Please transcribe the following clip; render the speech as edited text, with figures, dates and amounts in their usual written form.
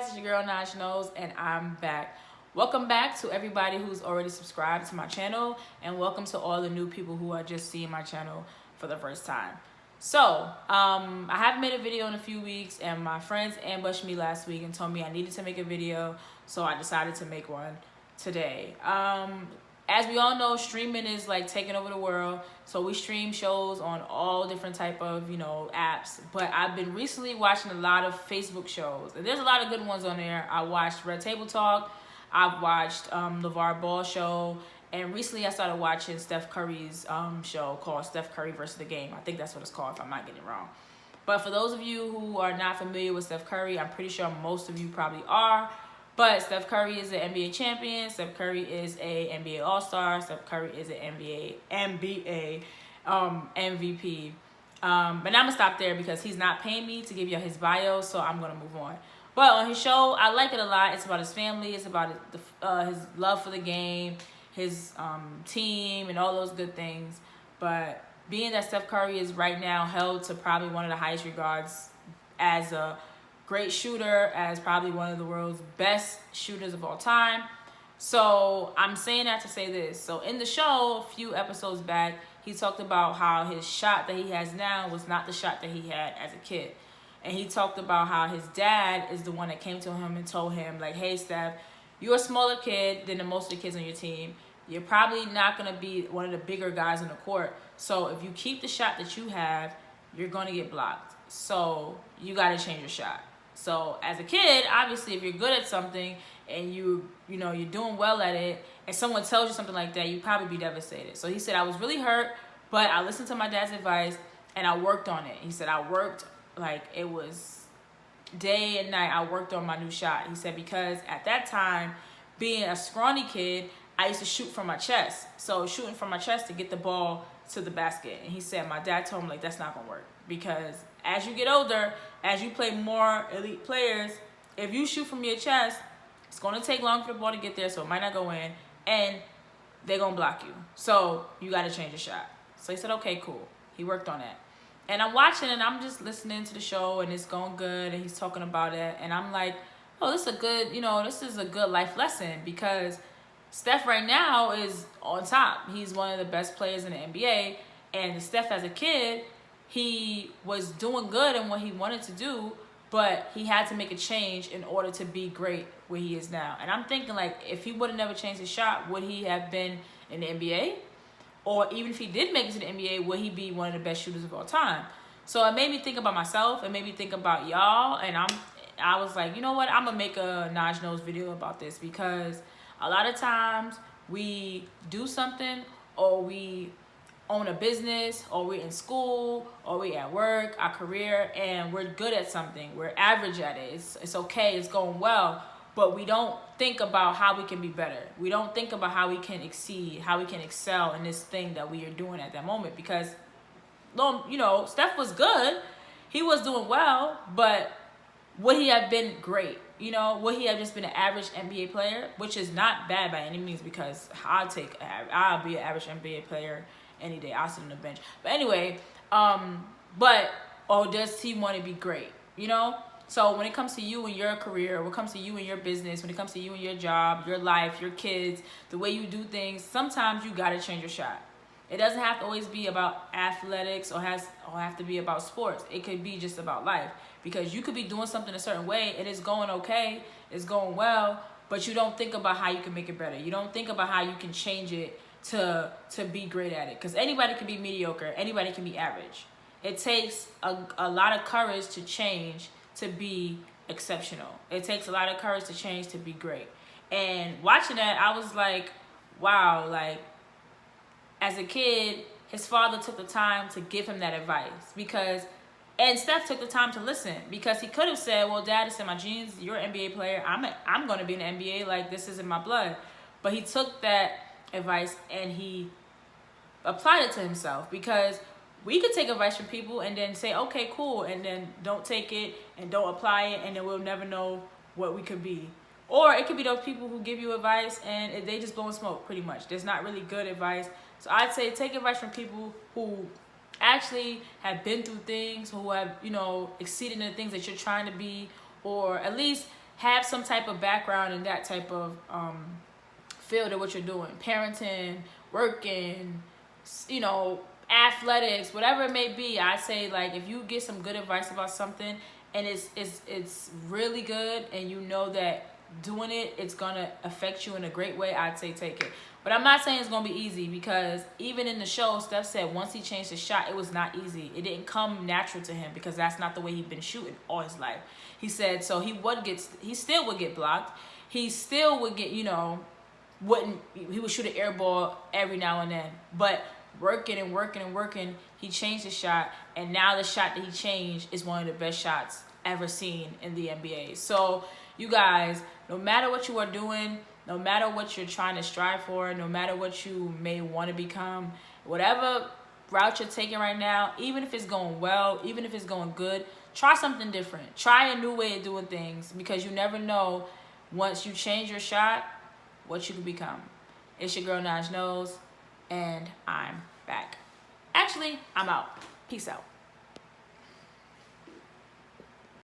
It's your girl NAJ KNOWS, and I'm back. Welcome back to everybody who's already subscribed to my channel, and welcome to all the new people who are just seeing my channel for the first time. So, I haven't made a video in a few weeks, and my friends ambushed me last week and told me I needed to make a video, so I decided to make one today. As we all know, streaming is like taking over the world. So we stream shows on all different type of, apps. But I've been recently watching a lot of Facebook shows. And there's a lot of good ones on there. I watched Red Table Talk. I've watched LeVar Ball Show. And recently I started watching Steph Curry's show called Steph Curry versus the Game. I think that's what it's called if I'm not getting it wrong. But for those of you who are not familiar with Steph Curry, I'm pretty sure most of you probably are. But Steph Curry is an NBA champion. Steph Curry is a NBA All-Star. Steph Curry is an NBA MVP. But now I'm going to stop there because he's not paying me to give you his bio, so I'm going to move on. But on his show, I like it a lot. It's about his family. It's about his love for the game, his team, and all those good things. But being that Steph Curry is right now held to probably one of the highest regards as a great shooter, as probably one of the world's best shooters of all time. So I'm saying that to say this. So in the show, a few episodes back, he talked about how his shot that he has now was not the shot that he had as a kid. And he talked about how his dad is the one that came to him and told him, like, hey, Steph, you're a smaller kid than most of the kids on your team. You're probably not going to be one of the bigger guys on the court. So if you keep the shot that you have, you're going to get blocked. So you got to change your shot. So as a kid, obviously, if you're good at something and you're doing well at it, and someone tells you something like that, you'd probably be devastated. So he said, I was really hurt, but I listened to my dad's advice and I worked on it. He said, I worked like it was day and night. I worked on my new shot. He said, because at that time, being a scrawny kid, I used to shoot from my chest. So shooting from my chest to get the ball to the basket. And he said, my dad told him, like, that's not going to work. Because as you get older, as you play more elite players, if you shoot from your chest, it's going to take long for the ball to get there, so it might not go in, and they're going to block you. So you got to change your shot. So he said, okay, cool. He worked on that. And I'm watching, and I'm just listening to the show, and it's going good, and he's talking about it. And I'm like, oh, this is a good life lesson, because Steph right now is on top. He's one of the best players in the NBA, and Steph as a kid, he was doing good in what he wanted to do, but he had to make a change in order to be great where he is now. And I'm thinking, like, if he would have never changed his shot, would he have been in the NBA? Or even if he did make it to the NBA, would he be one of the best shooters of all time? So it made me think about myself. It made me think about y'all. And I was like, you know what? I'm going to make a NAJ KNOWS video about this, because a lot of times we do something, or we own a business, or we're in school, or we're at work, our career, and we're good at something. We're average at it. It's okay. It's going well. But we don't think about how we can be better. We don't think about how we can exceed, how we can excel in this thing that we are doing at that moment. Because, Steph was good. He was doing well, but would he have been great? Would he have just been an average NBA player? Which is not bad by any means, because I'll be an average NBA player any day. I'll sit on the bench. But anyway, or does he want to be great? So when it comes to you and your career, when it comes to you and your business, when it comes to you and your job, your life, your kids, the way you do things, sometimes you got to change your shot. It doesn't have to always be about athletics or have to be about sports. It could be just about life, because you could be doing something a certain way and it's going okay, it's going well, but you don't think about how you can make it better. You don't think about how you can change it to be great at it, because anybody can be mediocre, anybody can be average. It takes a lot of courage to change to be exceptional. It takes a lot of courage to change to be great. And watching that, I was like, wow, like, as a kid, his father took the time to give him that advice, and Steph took the time to listen, because he could have said, well, Dad, it's in my genes, you're an NBA player, I'm going to be in the NBA, like, this is in my blood. But he took that advice and he applied it to himself, because we could take advice from people and then say, okay, cool, and then don't take it and don't apply it, and then we'll never know what we could be. Or it could be those people who give you advice and they just blowing smoke, pretty much. There's not really good advice. So I'd say take advice from people who actually have been through things, who have, exceeded in the things that you're trying to be, or at least have some type of background in that type of field of what you're doing, parenting, working, you know, athletics, whatever it may be. I say, like, if you get some good advice about something and it's really good, and you know that doing it's gonna affect you in a great way, I'd say take it. But I'm not saying it's gonna be easy, because even in the show, Steph said once he changed his shot, it was not easy. It didn't come natural to him, because that's not the way he'd been shooting all his life. He said so he still would get blocked. He still would get, you know, he would shoot an air ball every now and then, but working and working and working, he changed his shot, and now the shot that he changed is one of the best shots ever seen in the NBA. So you guys, no matter what you are doing, no matter what you're trying to strive for, no matter what you may want to become, whatever route you're taking right now, even if it's going well, even if it's going good, try something different. Try a new way of doing things, because you never know, once you change your shot, what you can become. It's your girl NAJ KNOWS, and I'm back. Actually, I'm out. Peace out.